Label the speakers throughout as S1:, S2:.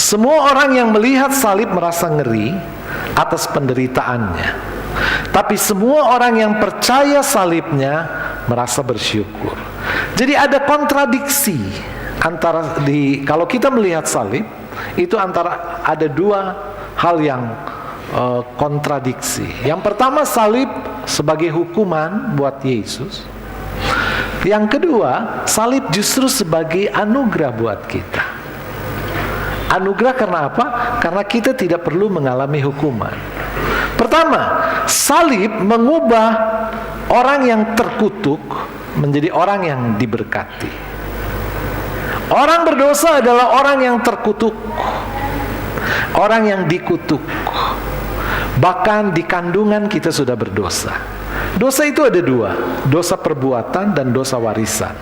S1: Semua orang yang melihat salib merasa ngeri atas penderitaannya, tapi semua orang yang percaya salibnya merasa bersyukur. Jadi ada kontradiksi antara kalau kita melihat salib itu antara ada dua hal yang kontradiksi. Yang pertama, salib sebagai hukuman buat Yesus. Yang kedua, salib justru sebagai anugerah buat kita. Anugerah karena apa? Karena kita tidak perlu mengalami hukuman. Pertama, salib mengubah orang yang terkutuk menjadi orang yang diberkati. Orang berdosa adalah orang yang terkutuk, orang yang dikutuk. Bahkan di kandungan kita sudah berdosa. Dosa itu ada dua, dosa perbuatan dan dosa warisan.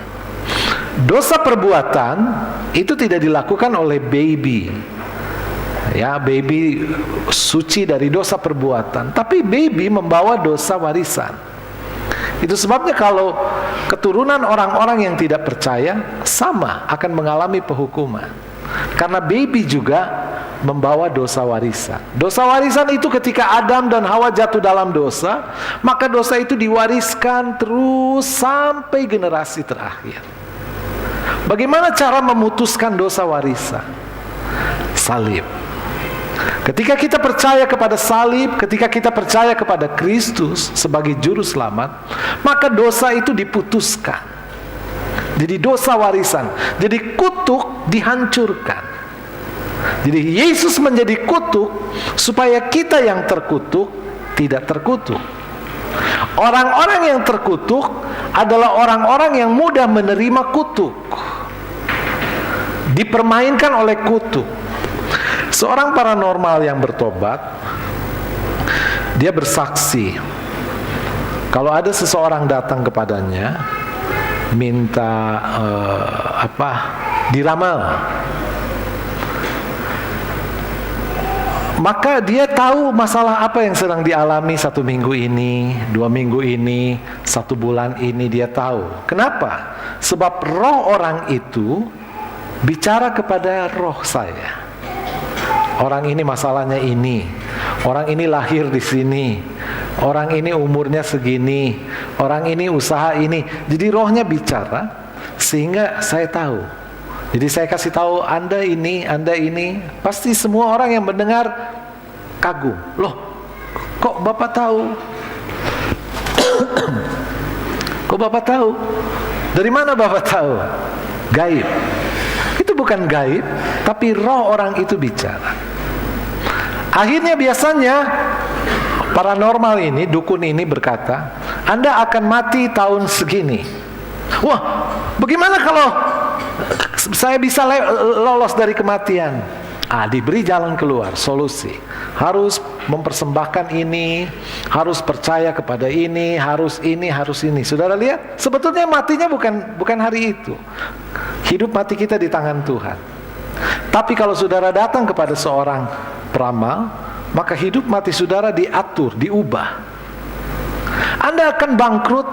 S1: Dosa perbuatan itu tidak dilakukan oleh baby. Ya, baby suci dari dosa perbuatan, tapi baby membawa dosa warisan. Itu sebabnya kalau keturunan orang-orang yang tidak percaya sama akan mengalami penghukuman. Karena baby juga membawa dosa warisan. Dosa warisan itu ketika Adam dan Hawa jatuh dalam dosa, maka dosa itu diwariskan terus sampai generasi terakhir. Bagaimana cara memutuskan dosa warisan? Salib. Ketika kita percaya kepada salib, ketika kita percaya kepada Kristus sebagai juru selamat, maka dosa itu diputuskan. Jadi dosa warisan, jadi kutuk dihancurkan. Jadi Yesus menjadi kutuk supaya kita yang terkutuk tidak terkutuk. Orang-orang yang terkutuk adalah orang-orang yang mudah menerima kutuk, dipermainkan oleh kutuk. Seorang paranormal yang bertobat, dia bersaksi kalau ada seseorang datang kepadanya minta diramal, maka dia tahu masalah apa yang sedang dialami 1 minggu ini, 2 minggu ini, 1 bulan ini, dia tahu. Kenapa? Sebab roh orang itu bicara kepada roh saya. Orang ini masalahnya ini, orang ini lahir di sini, orang ini umurnya segini, orang ini usaha ini. Jadi rohnya bicara sehingga saya tahu. Jadi saya kasih tahu Anda ini, pasti semua orang yang mendengar kagum. Loh, kok Bapak tahu? Kok Bapak tahu? Dari mana Bapak tahu? Gaib. Itu bukan gaib, tapi roh orang itu bicara. Akhirnya biasanya paranormal ini, dukun ini berkata, Anda akan mati tahun segini. Wah, bagaimana kalau saya bisa lolos dari kematian? Diberi jalan keluar, solusi. Harus mempersembahkan ini, harus percaya kepada ini, harus ini, harus ini. Saudara lihat, sebetulnya matinya bukan hari itu. Hidup mati kita di tangan Tuhan. Tapi kalau saudara datang kepada seorang peramal, maka hidup mati saudara diatur, diubah. Anda akan bangkrut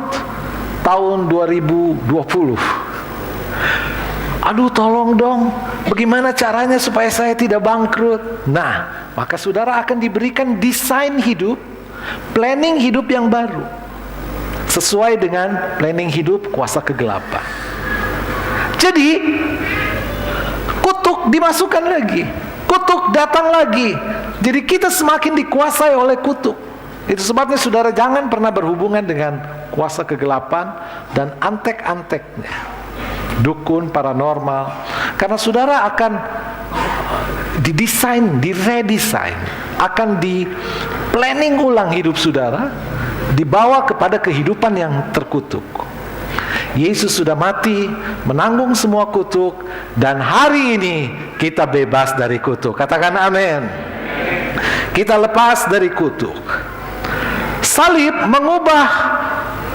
S1: tahun 2020. Aduh, tolong dong, bagaimana caranya supaya saya tidak bangkrut? Nah, maka saudara akan diberikan desain hidup, planning hidup yang baru, sesuai dengan planning hidup kuasa kegelapan. Jadi kutuk dimasukkan lagi, kutuk datang lagi. Jadi kita semakin dikuasai oleh kutuk. Itu sebabnya saudara jangan pernah berhubungan dengan kuasa kegelapan dan antek-anteknya, dukun, paranormal. Karena saudara akan didesain, diredesain, akan di planning ulang hidup saudara, dibawa kepada kehidupan yang terkutuk. Yesus sudah mati, menanggung semua kutuk, dan hari ini kita bebas dari kutuk. Katakan amin. Kita lepas dari kutuk. Salib mengubah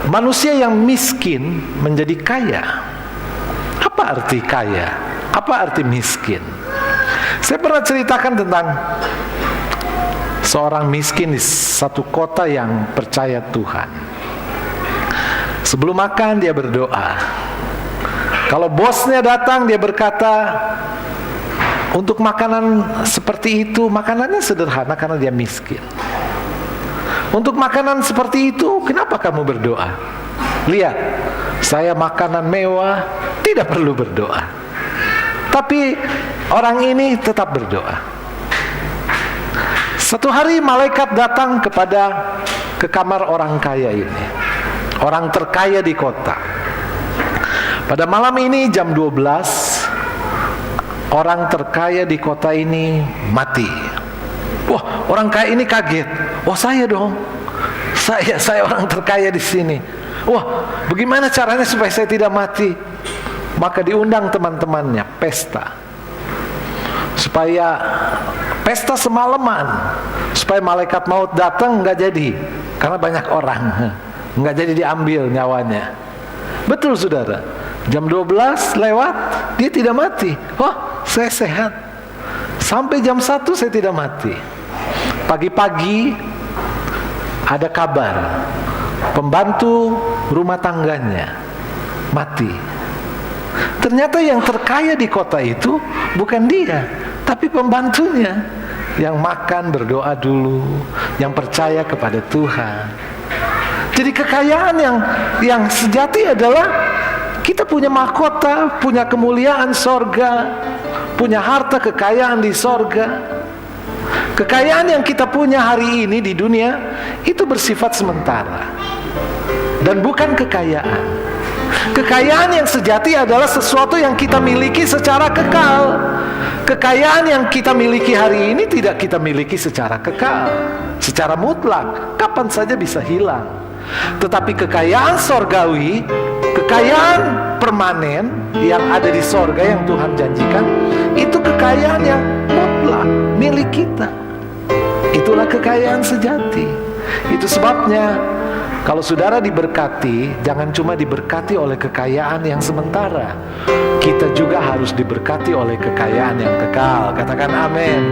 S1: manusia yang miskin menjadi kaya. Apa arti kaya? Apa arti miskin? Saya pernah ceritakan tentang seorang miskin di satu kota yang percaya Tuhan. Sebelum makan dia berdoa. Kalau bosnya datang dia berkata, Untuk makanan seperti itu, makanannya sederhana karena dia miskin. Untuk makanan seperti itu, kenapa kamu berdoa? Lihat, saya makanan mewah, tidak perlu berdoa. Tapi orang ini tetap berdoa. Satu hari malaikat datang ke kamar orang kaya ini, orang terkaya di kota. Pada malam ini jam 12, orang terkaya di kota ini mati. Wah, orang kaya ini kaget. Wah, saya dong. Saya orang terkaya di sini. Wah, bagaimana caranya supaya saya tidak mati? Maka diundang teman-temannya pesta. Supaya pesta semalaman, supaya malaikat maut datang nggak jadi, karena banyak orang, nggak jadi diambil nyawanya. Betul saudara, jam 12 lewat dia tidak mati. Wah, saya sehat. Sampai jam 1 saya tidak mati. Pagi-pagi ada kabar, pembantu rumah tangganya mati. Ternyata yang terkaya di kota itu bukan dia, tapi pembantunya yang makan berdoa dulu, yang percaya kepada Tuhan. Jadi kekayaan yang sejati adalah kita punya mahkota, punya kemuliaan sorga, punya harta kekayaan di sorga. Kekayaan yang kita punya hari ini di dunia itu bersifat sementara dan bukan kekayaan. Kekayaan yang sejati adalah sesuatu yang kita miliki secara kekal. Kekayaan yang kita miliki hari ini tidak kita miliki secara kekal, secara mutlak, kapan saja bisa hilang. Tetapi kekayaan sorgawi, kekayaan permanen yang ada di sorga yang Tuhan janjikan, itu kekayaan yang mutlak milik kita. Itulah kekayaan sejati. Itu sebabnya kalau saudara diberkati, jangan cuma diberkati oleh kekayaan yang sementara, kita juga harus diberkati oleh kekayaan yang kekal. Katakan amin.